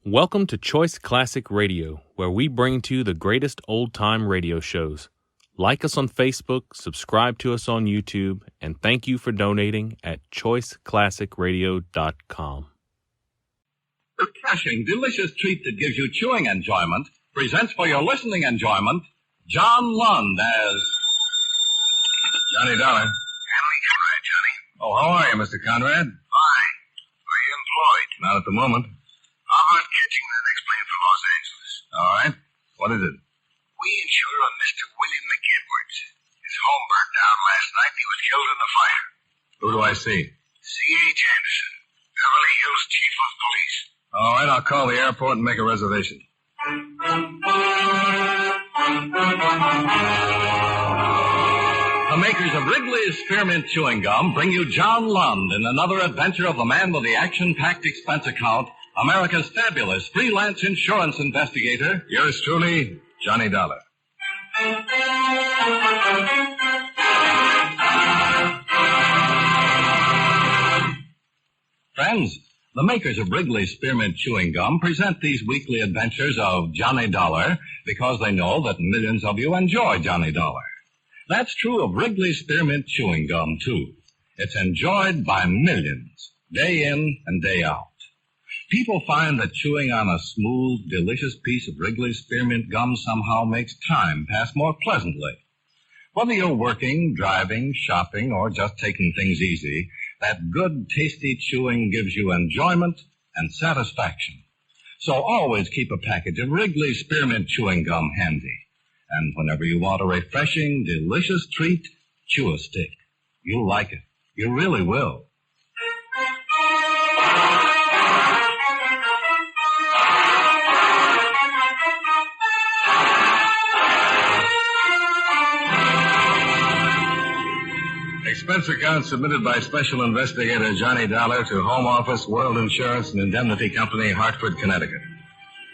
Welcome to Choice Classic Radio, where we bring to you the greatest old-time radio shows. Like us on Facebook, subscribe to us on YouTube, and thank you for donating at choiceclassicradio.com. The refreshing, delicious treat that gives you chewing enjoyment presents for your listening enjoyment John Lund as Johnny Dollar. Hanley Conrad, Johnny. Oh, how are you, Mr. Conrad? Fine. Are you employed? Not at the moment. How about catching the next plane for Los Angeles? All right. What is it? We insure a Mr. William McEdwards. His home burnt down last night and he was killed in the fire. Who do I see? C.H. Anderson, Beverly Hills Chief of Police. All right, I'll call the airport and make a reservation. the makers of Wrigley's Spearmint Chewing Gum bring you John Lund in another adventure of the man with the action-packed expense account, America's fabulous freelance insurance investigator. Yours truly, Johnny Dollar. Friends, the makers of Wrigley's Spearmint Chewing Gum present these weekly adventures of Johnny Dollar because they know that millions of you enjoy Johnny Dollar. That's true of Wrigley's Spearmint Chewing Gum, too. It's enjoyed by millions, day in and day out. People find that chewing on a smooth, delicious piece of Wrigley's Spearmint Gum somehow makes time pass more pleasantly. Whether you're working, driving, shopping, or just taking things easy, that good, tasty chewing gives you enjoyment and satisfaction. So always keep a package of Wrigley's Spearmint Chewing Gum handy. And whenever you want a refreshing, delicious treat, chew a stick. You'll like it. You really will. Expense account submitted by Special Investigator Johnny Dollar to Home Office, World Insurance and Indemnity Company, Hartford, Connecticut.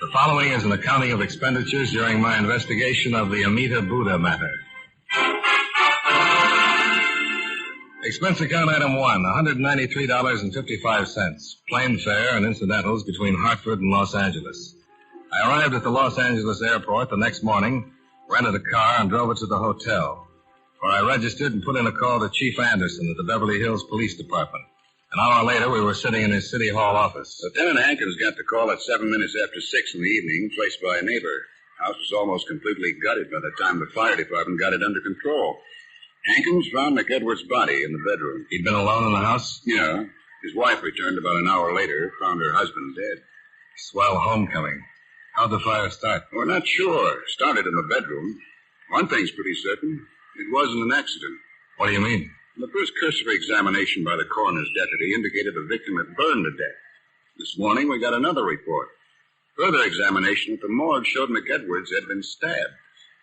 The following is an accounting of expenditures during my investigation of the Anita Buddha matter. Expense account item 1, $193.55. Plane fare and incidentals between Hartford and Los Angeles. I arrived at the Los Angeles airport the next morning, rented a car, and drove it to the hotel, where I registered and put in a call to Chief Anderson at the Beverly Hills Police Department. An hour later, we were sitting in his City Hall office. Lieutenant Hankins got the call at 7 minutes after 6 in the evening, placed by a neighbor. House was almost completely gutted by the time the fire department got it under control. Hankins found McEdwards' body in the bedroom. He'd been alone in the house? Yeah. His wife returned about an hour later, found her husband dead. Swell homecoming. How'd the fire start? We're not sure. Started in the bedroom. One thing's pretty certain. It wasn't an accident. What do you mean? The first cursory examination by the coroner's deputy indicated the victim had burned to death. This morning we got another report. Further examination at the morgue showed McEdwards had been stabbed.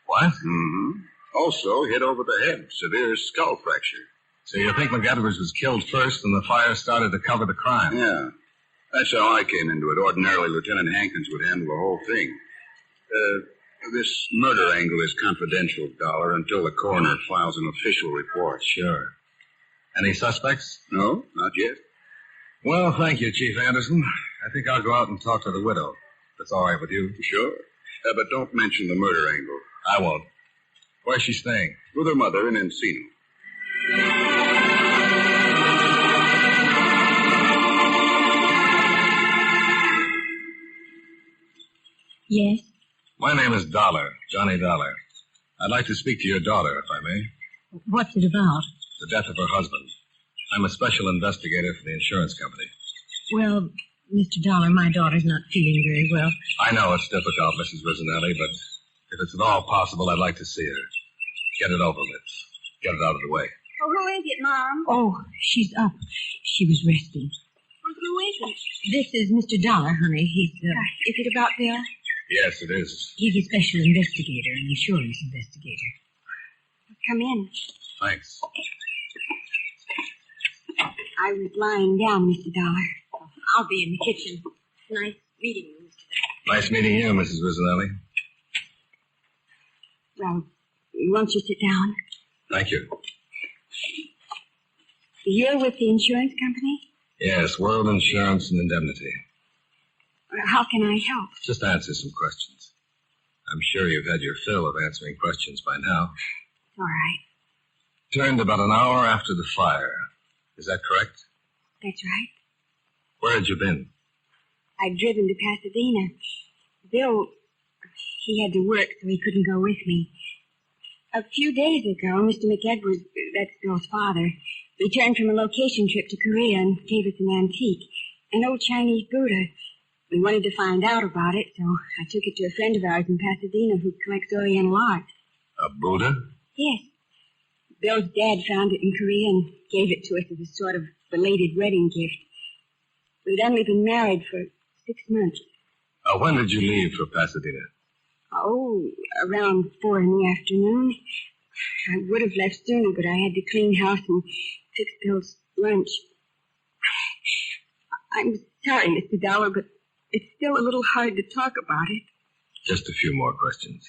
What? Mm-hmm. Also hit over the head, severe skull fracture. So you think McEdwards was killed first and the fire started to cover the crime? Yeah. That's how I came into it. Ordinarily, Lieutenant Hankins would handle the whole thing. This murder angle is confidential, Dollar, until the coroner files an official report. Sure. Any suspects? No, not yet. Well, thank you, Chief Anderson. I think I'll go out and talk to the widow. If that's all right with you. Sure. But don't mention the murder angle. I won't. Where's she staying? With her mother in Encino. Yes? My name is Dollar, Johnny Dollar. I'd like to speak to your daughter, if I may. What's it about? The death of her husband. I'm a special investigator for the insurance company. Well, Mr. Dollar, my daughter's not feeling very well. I know it's difficult, Mrs. Rizzanelli, but if it's at all possible, I'd like to see her. Get it over with. Get it out of the way. Oh, who is it, Mom? Oh, she's up. She was resting. Well, who is it? This is Mr. Dollar, honey. He's, Is it about Bill? Yes, it is. He's a special investigator, an insurance investigator. Come in. Thanks. I was lying down, Mr. Dollar. I'll be in the kitchen. Nice meeting you, Mr. Dollar. Nice meeting you, Mrs. Rizzanelli. Well, won't you sit down? Thank you. You're with the insurance company? Yes, World Insurance and Indemnity. How can I help? Just answer some questions. I'm sure you've had your fill of answering questions by now. All right. Turned about an hour after the fire. Is that correct? That's right. Where had you been? I'd driven to Pasadena. Bill, he had to work, so he couldn't go with me. A few days ago, Mr. McEdwards, that's Bill's father, returned from a location trip to Korea and gave us an antique, an old Chinese Buddha. We wanted to find out about it, so I took it to a friend of ours in Pasadena who collects Oriental art. A Buddha? Yes. Bill's dad found it in Korea and gave it to us as a sort of belated wedding gift. We'd only been married for 6 months. When did you leave for Pasadena? Oh, around 4 in the afternoon. I would have left sooner, but I had to clean house and fix Bill's lunch. I'm sorry, Mr. Dollar, but it's still a little hard to talk about it. Just a few more questions.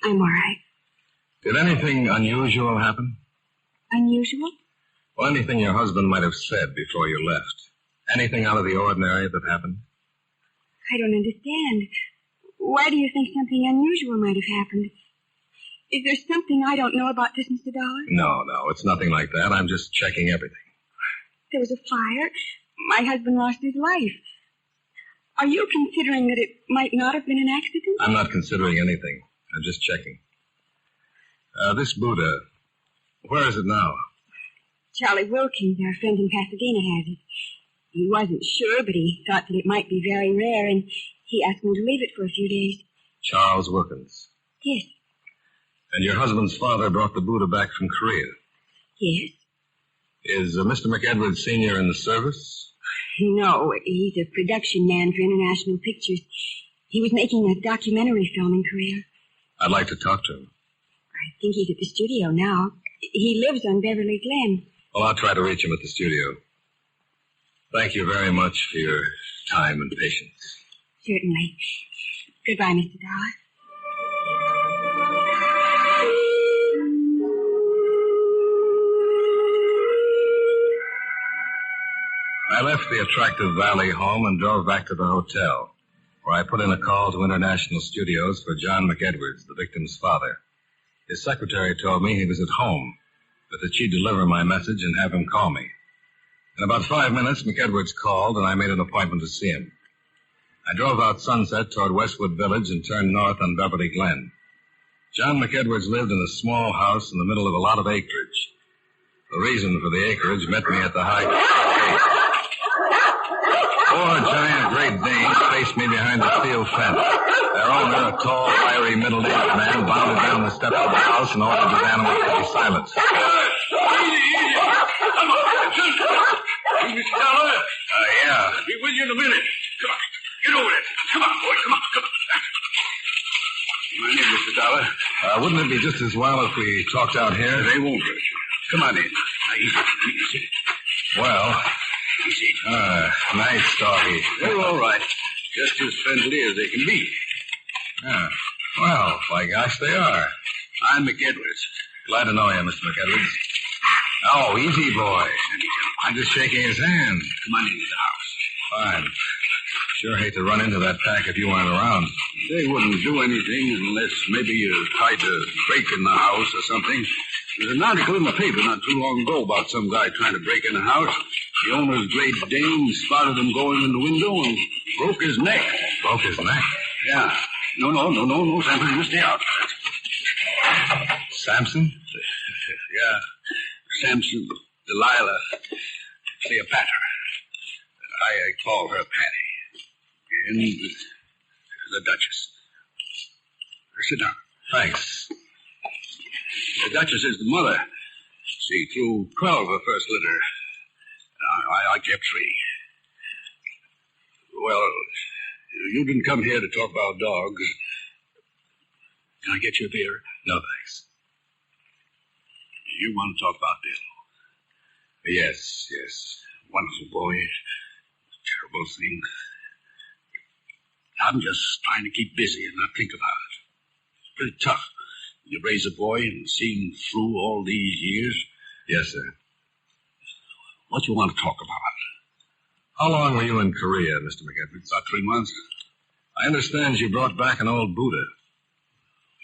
I'm all right. Did anything unusual happen? Unusual? Well, anything your husband might have said before you left? Anything out of the ordinary that happened? I don't understand. Why do you think something unusual might have happened? Is there something I don't know about this, Mr. Dollar? No, it's nothing like that. I'm just checking everything. There was a fire. My husband lost his life. Are you considering that it might not have been an accident? I'm not considering anything. I'm just checking. This Buddha, where is it now? Charlie Wilkins, our friend in Pasadena, has it. He wasn't sure, but he thought that it might be very rare, and he asked me to leave it for a few days. Charles Wilkins. Yes. And your husband's father brought the Buddha back from Korea? Yes. Is Mr. McEdwards Sr. in the service? No, he's a production man for International Pictures. He was making a documentary film in Korea. I'd like to talk to him. I think he's at the studio now. He lives on Beverly Glen. Well, I'll try to reach him at the studio. Thank you very much for your time and patience. Certainly. Goodbye, Mr. Dollar. I left the attractive Valley home and drove back to the hotel, where I put in a call to International Studios for John McEdwards, the victim's father. His secretary told me he was at home, but that she'd deliver my message and have him call me. In about 5 minutes, McEdwards called, and I made an appointment to see him. I drove out Sunset toward Westwood Village and turned north on Beverly Glen. John McEdwards lived in a small house in the middle of a lot of acreage. The reason for the acreage met me at the high gate. 4 giant Great Danes faced me behind the steel fence. Their owner, a tall, wiry, middle-aged man, bounded down the steps of the house and ordered his animals to be silenced. Easy. Come on. You, Mr. Dollar? Yeah. I'll be with you in a minute. Come on. Get over there. Come on, boy. Come on. My name, Mr. Dollar. Wouldn't it be just as well if we talked out here? They won't hurt you. Come on in. Now, easy. Well, Easy. nice doggy. They're all right. Just as friendly as they can be. Yeah. Well, by gosh, they are. I'm McEdwards. Glad to know you, Mr. McEdwards. Oh, easy, boy. I'm just shaking his hand. Come on into the house. Fine. Sure hate to run into that pack if you weren't around. They wouldn't do anything unless maybe you tried to break in the house or something. There's an article in the paper not too long ago about some guy trying to break in a house. The owner's Great Dane spotted him going in the window and broke his neck. Broke his neck? Yeah. No, Samson, you stay out. Samson? Yeah. Samson, Delilah, Cleopatra. I call her Patty. And the Duchess. Sit down. Thanks. The Duchess is the mother. She threw 12 of her first litter. I kept 3. Well, you didn't come here to talk about dogs. Can I get you a beer? No, thanks. You want to talk about Bill? Yes. Wonderful boy. Terrible thing. I'm just trying to keep busy and not think about it. It's pretty tough. You raise a boy and see him through all these years. Yes, sir. What do you want to talk about? How long were you in Korea, Mr. McEdwards? About 3 months. I understand you brought back an old Buddha.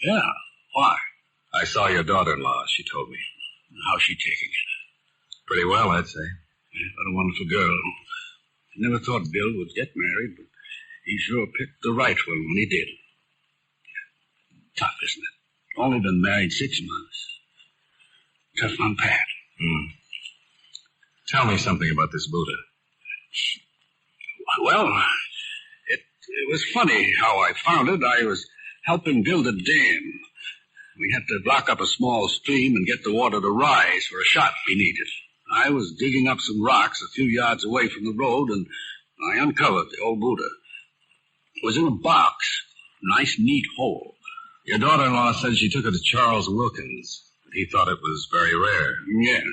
Yeah. Why? I saw your daughter-in-law, she told me. How's she taking it? Pretty well, I'd say. Yeah, what a wonderful girl. I never thought Bill would get married, but he sure picked the right one when he did. Tough, isn't it? Only been married 6 months. Tough on Pat. Tell me something about this Buddha. Well, it was funny how I found it. I was helping build a dam. We had to block up a small stream and get the water to rise for a shot we needed. I was digging up some rocks a few yards away from the road, and I uncovered the old Buddha. It was in a box. Nice, neat hole. Your daughter-in-law said she took it to Charles Wilkins, but he thought it was very rare. Yeah.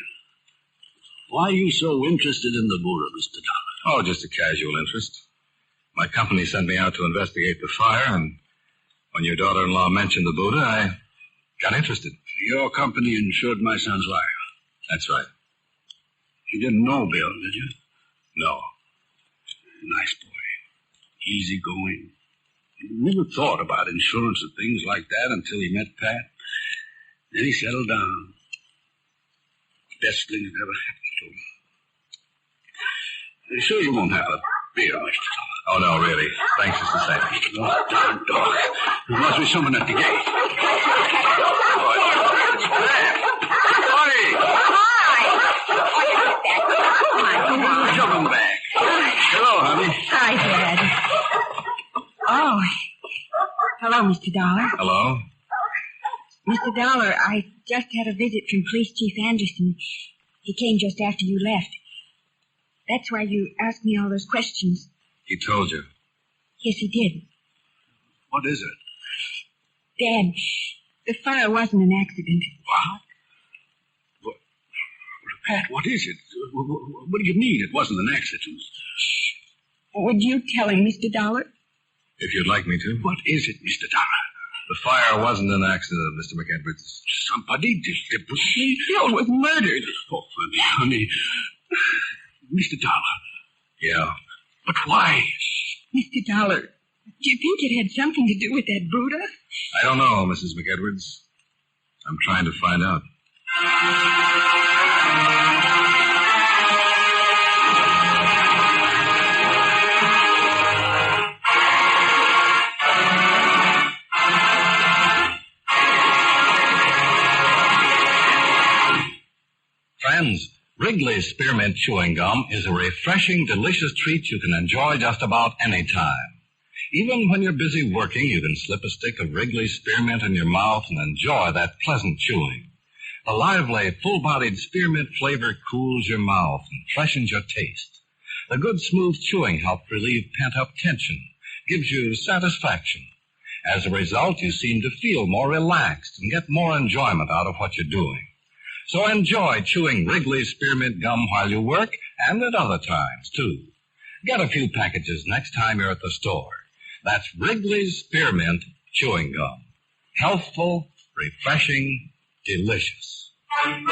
Why are you so interested in the Buddha, Mr. Dollar? Oh, just a casual interest. My company sent me out to investigate the fire, and when your daughter-in-law mentioned the Buddha, I got interested. Your company insured my son's life. That's right. You didn't know Bill, did you? No. Nice boy. Easy going. Never thought about insurance and things like that until he met Pat. Then he settled down. Best thing that ever happened to him. Are you sure you won't have a beer, Mr. Dollar? Oh, no, really. Thanks just the same. Oh, darn dog. There must be someone at the gate. Shove him back. Hello, honey. Hi, Dad. Oh. Hello, Mr. Dollar. Hello? Mr. Dollar, I just had a visit from Police Chief Anderson. He came just after you left. That's why you asked me all those questions. He told you. Yes, he did. What is it? Dad, the fire wasn't an accident. What? Pat, what is it? What do you mean it wasn't an accident? Would you tell him, Mr. Dollar? If you'd like me to. What is it, Mr. Dollar? The fire wasn't an accident, Mr. McEdwards. Somebody deliberately... Bill was murdered. Oh, honey. Mr. Dollar. Yeah. But why? Mr. Dollar, do you think it had something to do with that Buddha? I don't know, Mrs. McEdwards. I'm trying to find out. Friends, Wrigley's Spearmint Chewing Gum is a refreshing, delicious treat you can enjoy just about any time. Even when you're busy working, you can slip a stick of Wrigley's Spearmint in your mouth and enjoy that pleasant chewing. The lively, full-bodied spearmint flavor cools your mouth and freshens your taste. The good, smooth chewing helps relieve pent-up tension, gives you satisfaction. As a result, you seem to feel more relaxed and get more enjoyment out of what you're doing. So enjoy chewing Wrigley's Spearmint Gum while you work and at other times, too. Get a few packages next time you're at the store. That's Wrigley's Spearmint Chewing Gum. Healthful, refreshing, delicious. And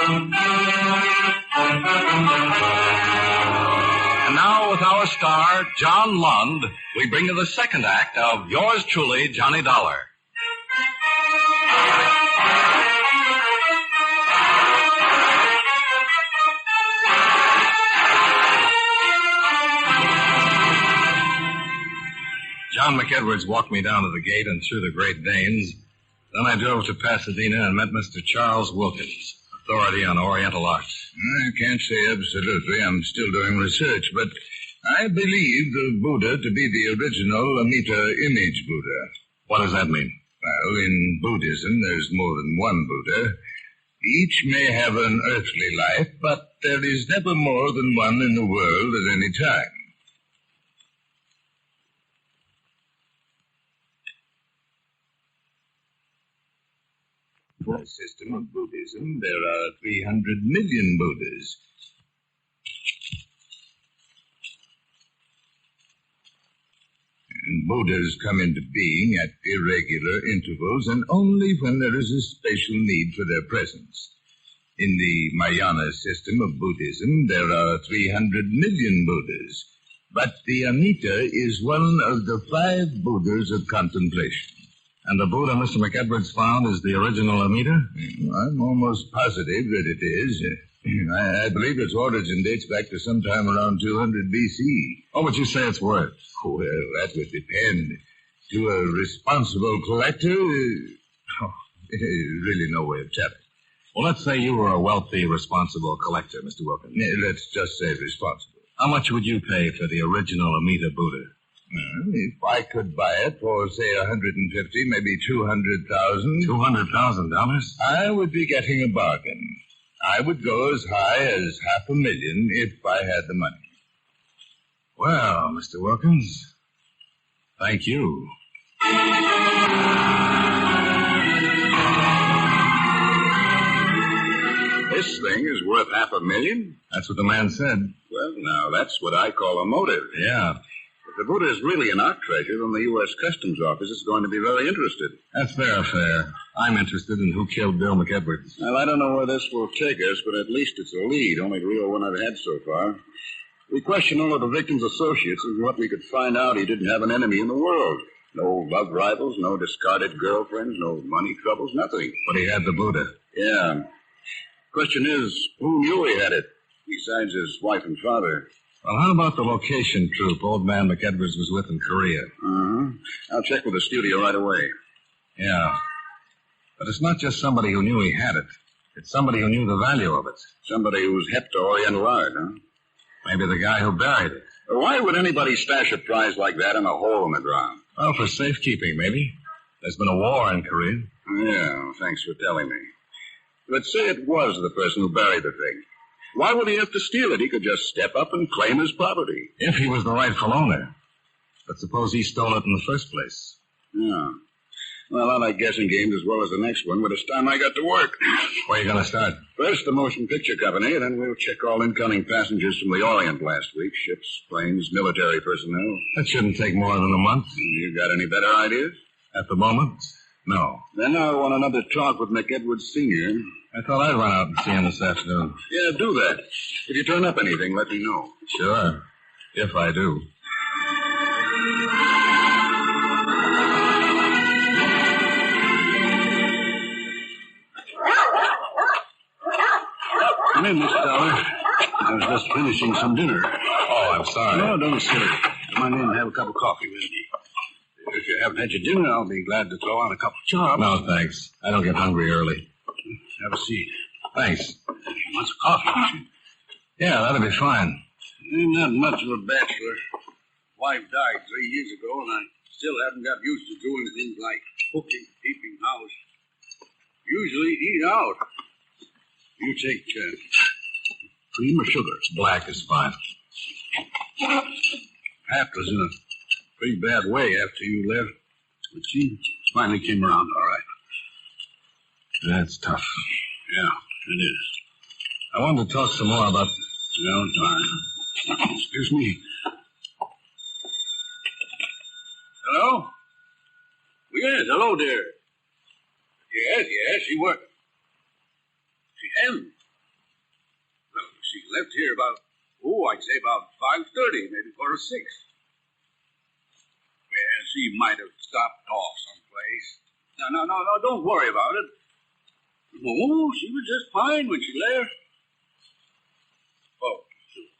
now with our star, John Lund, we bring you the second act of Yours Truly, Johnny Dollar. John McEdwards walked me down to the gate and through the Great Danes. Then I drove to Pasadena and met Mr. Charles Wilkins, authority on Oriental art. I can't say absolutely. I'm still doing research, but I believe the Buddha to be the original Anita image Buddha. What does that mean? Well, in Buddhism, there's more than one Buddha. Each may have an earthly life, but there is never more than one in the world at any time. In the system of Buddhism, there are 300 million Buddhas. And Buddhas come into being at irregular intervals and only when there is a special need for their presence. In the Mahayana system of Buddhism, there are 300 million Buddhas. But the Anita is one of the 5 Buddhas of contemplation. And the Buddha Mr. McEdwards found is the original Anita? I'm almost positive that it is. I believe its origin dates back to sometime around 200 B.C. What would you say it's worth? Well, that would depend. To a responsible collector, really no way of telling. Well, let's say you were a wealthy, responsible collector, Mr. Wilkins. Let's just say responsible. How much would you pay for the original Amita Buddha? If I could buy it for, say, 150, maybe 200,000. $200,000? I would be getting a bargain. I would go as high as $500,000 if I had the money. Well, Mr. Wilkins, thank you. This thing is worth $500,000? That's what the man said. Well, now, that's what I call a motive. Yeah. If the Buddha is really an art treasure, then the U.S. Customs Office is going to be very interested. That's their affair. I'm interested in who killed Bill McEdwards. Well, I don't know where this will take us, but at least it's a lead, only the real one I've had so far. We questioned all of the victim's associates, and what we could find out, he didn't have an enemy in the world. No love rivals, no discarded girlfriends, no money troubles, nothing. But he had the Buddha. Yeah. Question is, who knew he had it, besides his wife and father? Well, how about the location troupe old man McEdwards was with in Korea? I'll check with the studio right away. Yeah. But it's not just somebody who knew he had it. It's somebody who knew the value of it. Somebody who's hep to Oriental art, huh? Maybe the guy who buried it. Why would anybody stash a prize like that in a hole in the ground? Well, for safekeeping, maybe. There's been a war in Korea. Yeah, well, thanks for telling me. Let's say it was the person who buried the thing. Why would he have to steal it? He could just step up and claim his property. If he was the rightful owner. But suppose he stole it in the first place. Yeah. Well, I like guessing games as well as the next one, but it's time I got to work. Where are you going to start? First, the motion picture company, then we'll check all incoming passengers from the Orient last week. Ships, planes, military personnel. That shouldn't take more than a month. You got any better ideas? At the moment, no. Then I want another talk with McEdwards Sr. I thought I'd run out and see him this afternoon. Yeah, do that. If you turn up anything, let me know. Sure. If I do. Come in, Mr. Dollar. I was just finishing some dinner. Oh, I'm sorry. No, don't sit. Come on in and have a cup of coffee with me. If you haven't had your dinner, I'll be glad to throw on a couple of chops. No, thanks. I don't get hungry early. Have a seat. Thanks. Want some coffee? Yeah, that'll be fine. I'm not much of a bachelor. Wife died 3 years ago, and I still haven't got used to doing things like cooking, keeping house. Usually eat out. You take cream or sugar? Black is fine. Pat was in a pretty bad way after you left, but she finally came around all right. That's tough. Yeah, it is. I wanted to talk some more about... No, darn. Excuse me. Hello? Yes, hello there. Yes, she worked. She hasn't. Well, she left here about, I'd say about 5:30, maybe 5:45. Well, she might have stopped off someplace. No, don't worry about it. No, she was just fine when she left. Oh, sure.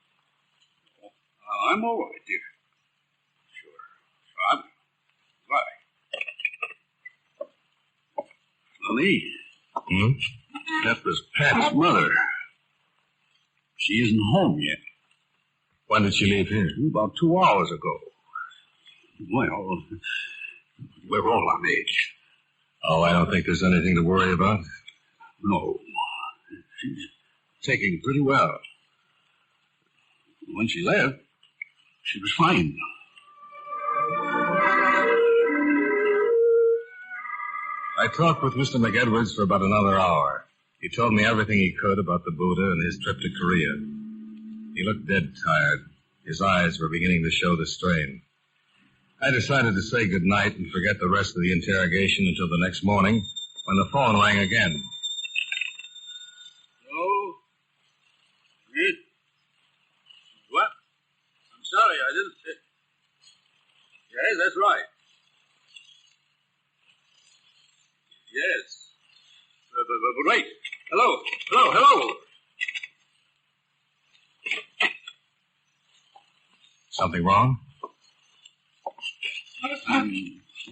I'm all right, dear. Sure. Bye. Honey. That was Pat's mother. She isn't home yet. When did she leave here? About 2 hours ago. Well, we're all on edge. Oh, I don't think there's anything to worry about. No. She's taking it pretty well. When she left, she was fine. I talked with Mr. McEdwards for about another hour. He told me everything he could about the Buddha and his trip to Korea. He looked dead tired. His eyes were beginning to show the strain. I decided to say goodnight and forget the rest of the interrogation until the next morning when the phone rang again. Hello? What? I'm sorry, I didn't right. Yes. Wait. Hello. Something wrong? I'm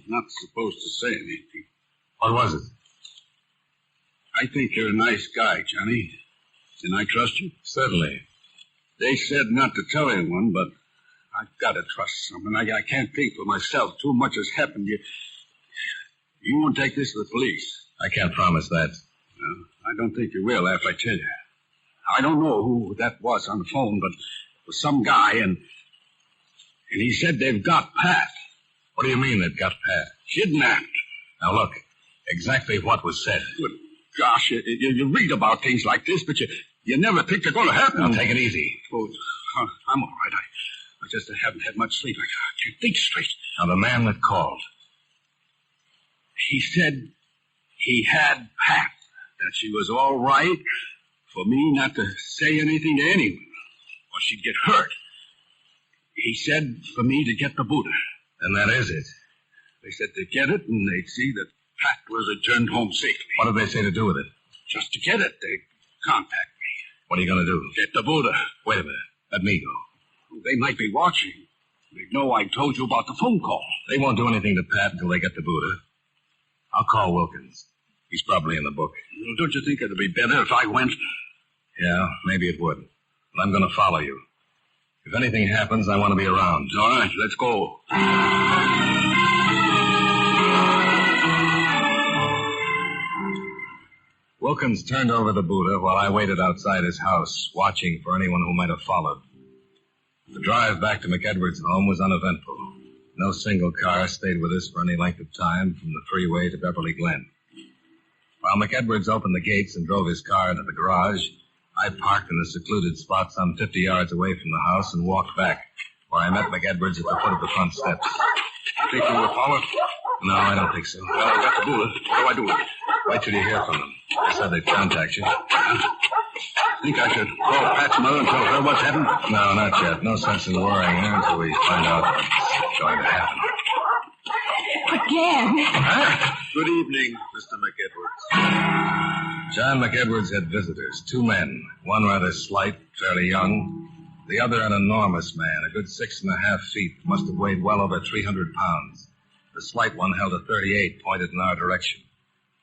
not supposed to say anything. What was it? I think you're a nice guy, Johnny. Can I trust you? Certainly. They said not to tell anyone, but I've got to trust someone. I can't think for myself. Too much has happened. You won't take this to the police. I can't promise that. Well, I don't think you will after I tell you. I don't know who that was on the phone, but it was some guy, and he said they've got Pat. What do you mean they've got Pat? Kidnapped. Now look, exactly what was said. Good gosh, you read about things like this, but you never think they're going to happen. Now take it easy. Oh, I'm all right. I just haven't had much sleep. I can't think straight. Now the man that called. He said he had Pat, that she was all right for me not to say anything to anyone, or she'd get hurt. He said for me to get the Buddha. And that is it. They said to get it, and they'd see that Pat was returned home safely. What did they say to do with it? Just to get it, they'd contact me. What are you going to do? Get the Buddha. Wait a minute. Let me go. They might be watching. They'd know I told you about the phone call. They won't do anything to Pat until they get the Buddha. I'll call Wilkins. He's probably in the book. Well, don't you think it'd be better if I went? Yeah, maybe it would. But I'm going to follow you. If anything happens, I want to be around. All right, let's go. Wilkins turned over the Buddha while I waited outside his house, watching for anyone who might have followed. The drive back to McEdward's home was uneventful. No single car stayed with us for any length of time from the freeway to Beverly Glen. While McEdwards opened the gates and drove his car into the garage, I parked in a secluded spot some 50 yards away from the house and walked back, where I met McEdwards at the foot of the front steps. Think you were followed? No, I don't think so. Well, I got the Buddha. What do I do with it? Wait till you hear from them. They said they'd contact you. Think I should call Pat's mother and tell her what's happened? No, not yet. No sense in worrying her until we find out what's going to happen. Again. Huh? Good evening, Mr. McEdwards. John McEdwards had visitors, 2 men. One rather slight, fairly young. The other an enormous man, a good 6.5 feet, must have weighed well over 300 pounds. The slight one held a .38 pointed in our direction.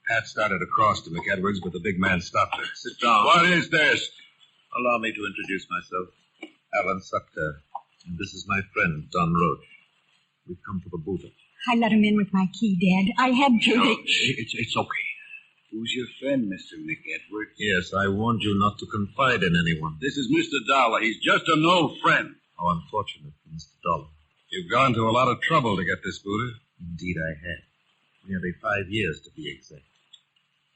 Pat started across to McEdwards, but the big man stopped her. Sit down. What is this? Allow me to introduce myself. Alan Sutter. And this is my friend, Don Roach. We've come for the Buddha. I let him in with my key, Dad. I had to. No, it's okay. Who's your friend, Mr. McEdwards? Yes, I warned you not to confide in anyone. This is Mr. Dollar. He's just an old friend. How unfortunate for Mr. Dollar. You've gone to a lot of trouble to get this Buddha. Indeed, I have. Nearly 5 years, to be exact.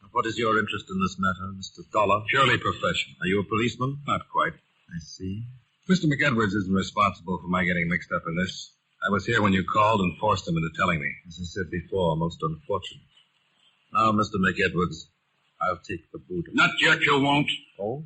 Now, what is your interest in this matter, Mr. Dollar? Purely professional. Are you a policeman? Not quite. I see. Mr. McEdwards isn't responsible for my getting mixed up in this. I was here when you called and forced him into telling me. As I said before, most unfortunate. Now, Mr. McEdwards, I'll take the Buddha. Not yet, you won't. Oh?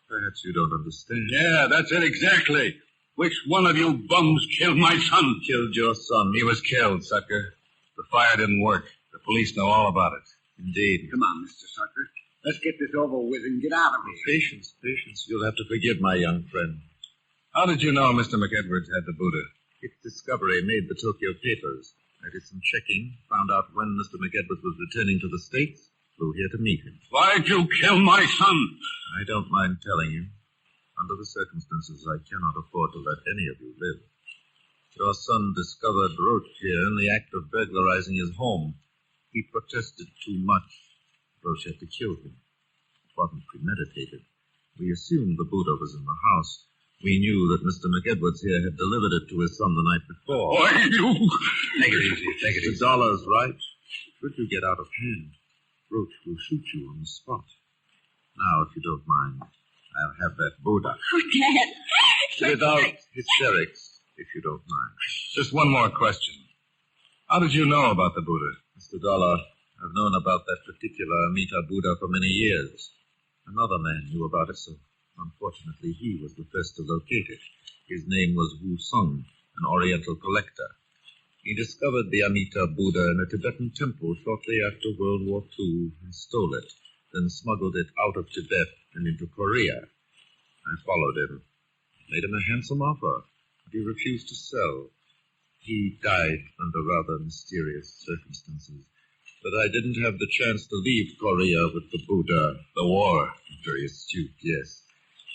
Perhaps you don't understand. Yeah, that's it exactly. Which one of you bums killed my son? Killed your son. He was killed, Sucker. The fire didn't work. The police know all about it. Indeed. Come on, Mr. Sucker. Let's get this over with and get out of here. Patience, patience. You'll have to forgive my young friend. How did you know Mr. McEdwards had the Buddha? Its discovery made the Tokyo papers. I did some checking, found out when Mr. McEdwards was returning to the States, flew here to meet him. Why'd you kill my son? I don't mind telling you. Under the circumstances, I cannot afford to let any of you live. Your son discovered Roach here in the act of burglarizing his home. He protested too much. Roach had to kill him. It wasn't premeditated. We assumed the Buddha was in the house. We knew that Mr. McEdwards here had delivered it to his son the night before. Why, you... Take it easy, take it The easy. dollar's right. Should you get out of hand, Roach will shoot you on the spot. Now, if you don't mind, I'll have that Buddha. Oh, Dad. Without hysterics, if you don't mind. Just one more question. How did you know about the Buddha? Mr. Dollar, I've known about that particular Anita Buddha for many years. Another man knew about it, so unfortunately he was the first to locate it. His name was Wu Sung, an Oriental collector. He discovered the Anita Buddha in a Tibetan temple shortly after World War II and stole it, then smuggled it out of Tibet and into Korea. I followed him, made him a handsome offer, but he refused to sell. He died under rather mysterious circumstances, but I didn't have the chance to leave Korea with the Buddha. The war. Very astute, yes.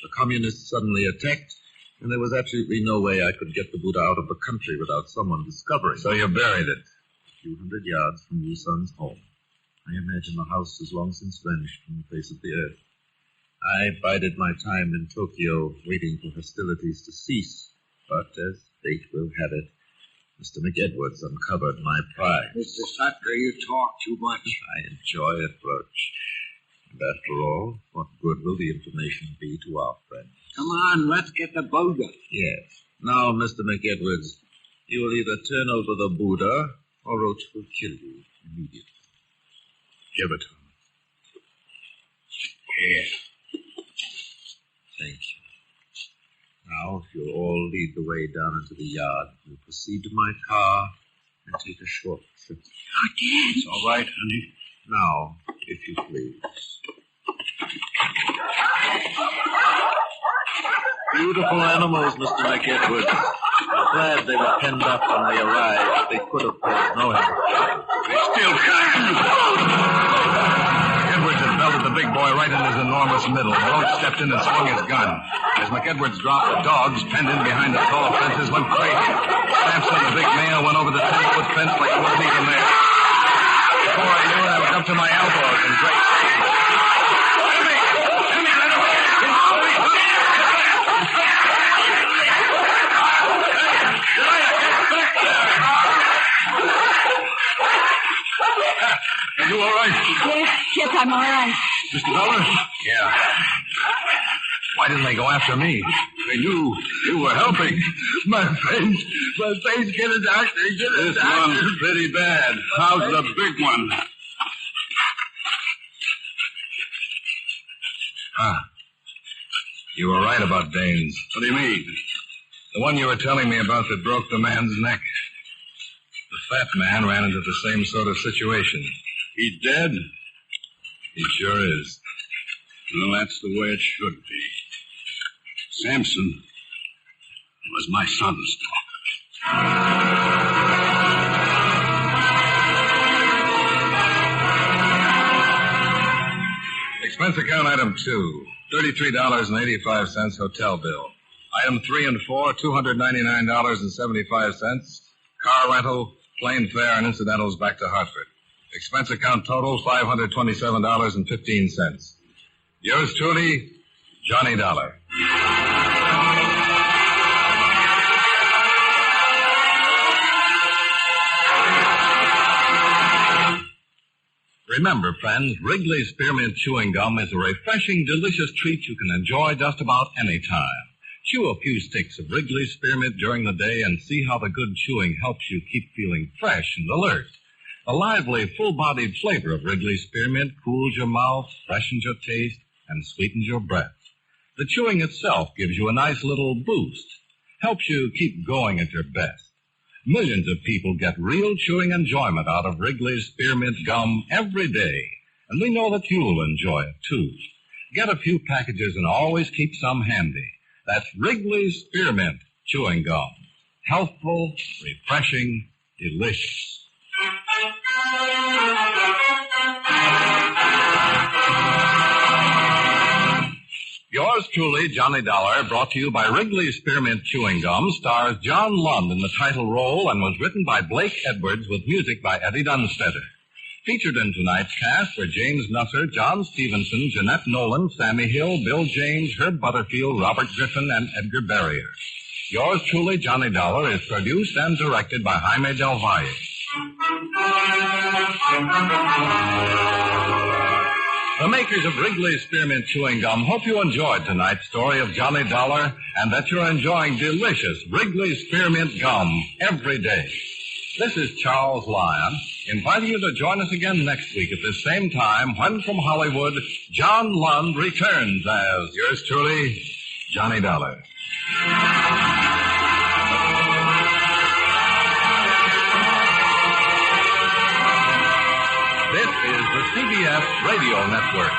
The communists suddenly attacked, and there was absolutely no way I could get the Buddha out of the country without someone discovering it. So you buried it. A few hundred yards from Yu Sun's home. I imagine the house has long since vanished from the face of the earth. I bided my time in Tokyo, waiting for hostilities to cease, but as fate will have it, Mr. McEdwards uncovered my pride. Mr. Sutter, you talk too much. I enjoy it, Roach. And after all, what good will the information be to our friends? Come on, let's get the Buddha. Yes. Now, Mr. McEdwards, you will either turn over the Buddha or Roach will kill you immediately. Give it to him. Here. Thank you. Now, if you'll all lead the way down into the yard, we'll proceed to my car and take a short trip. Oh, Dad. It's all right, honey. Now, if you please. Beautiful animals, Mr. McEdwards. I'm glad they were penned up when they arrived. They could have caused no harm. They still can! McEdwards had belted the big boy right in his enormous middle. Roach stepped in and swung his gun. As McEdwards dropped, the dogs, penned in behind the tall fences, went crazy. Samson, the big male, went over the 10-foot fence like he wasn't even there. Before I knew it, I was up to my elbows in great shape. Are you all right? Yes, I'm all right. Mr. Dollar? Yeah. Why didn't they go after me? They knew you were helping. My face, get a doctor, This one's pretty bad. How's the big one? You were right about Danes. What do you mean? The one you were telling me about that broke the man's neck. The fat man ran into the same sort of situation. He dead? He sure is. Well, that's the way it should be. Samson was my son's talk. Expense account item 2, $33.85 hotel bill. Item 3 and 4, $299.75. Car rental, plane fare, and incidentals back to Hartford. Expense account total, $527.15. Yours truly, Johnny Dollar. Remember, friends, Wrigley's Spearmint Chewing Gum is a refreshing, delicious treat you can enjoy just about any time. Chew a few sticks of Wrigley's Spearmint during the day and see how the good chewing helps you keep feeling fresh and alert. The lively, full-bodied flavor of Wrigley's Spearmint cools your mouth, freshens your taste, and sweetens your breath. The chewing itself gives you a nice little boost, helps you keep going at your best. Millions of people get real chewing enjoyment out of Wrigley's Spearmint Gum every day, and we know that you'll enjoy it, too. Get a few packages and always keep some handy. That's Wrigley's Spearmint Chewing Gum. Healthful, refreshing, delicious. Yours truly, Johnny Dollar, brought to you by Wrigley's Spearmint Chewing Gum, stars John Lund in the title role and was written by Blake Edwards with music by Eddie Dunstetter. Featured in tonight's cast were James Nusser, John Stevenson, Jeanette Nolan, Sammy Hill, Bill James, Herb Butterfield, Robert Griffin, and Edgar Barrier. Yours truly, Johnny Dollar, is produced and directed by Jaime Del Valle. The makers of Wrigley's Spearmint Chewing Gum hope you enjoyed tonight's story of Johnny Dollar and that you're enjoying delicious Wrigley's Spearmint Gum every day. This is Charles Lyon, inviting you to join us again next week at this same time when from Hollywood, John Lund returns as yours truly, Johnny Dollar. CBS Radio Network.